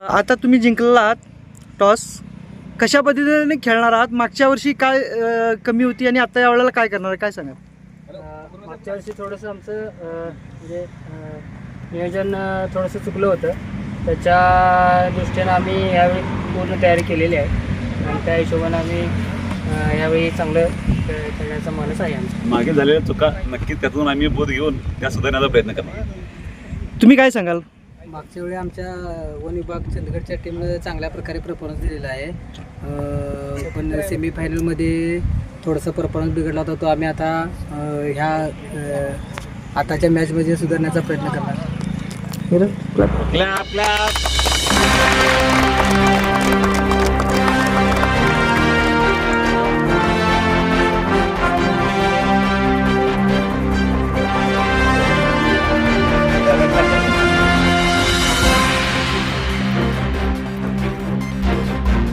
आता तुम्ही जिंकलेला आहात टॉस, कशा पद्धतीने खेळणार आहात? मागच्या वर्षी काय कमी होती आणि आता यावेळेला काय करणार आहे, काय सांगा? मागच्या वर्षी थोडंसं आमचं म्हणजे नियोजन थोडंसं चुकलं होतं, त्याच्या दृष्टीनं आम्ही यावेळी पूर्ण तयारी केलेली आहे आणि त्या हिशोबानं आम्ही यावेळी चांगलं खेळण्याचा मानस आहे आमचा. मागे झालेल्या चुका नक्कीच त्यातून आम्ही बोध घेऊन त्या सुधारण्याचा प्रयत्न करणार. तुम्ही काय सांगाल? मागच्या वेळी आमच्या वन विभाग चंदगडच्या टीमनं चांगल्या प्रकारे परफॉर्मन्स दिलेला आहे, पण सेमीफायनलमध्ये थोडंसं परफॉर्मन्स बिघडला होता, तो आम्ही आता आताच्या मॅचमध्ये सुधारण्याचा प्रयत्न करणार. Clap clap.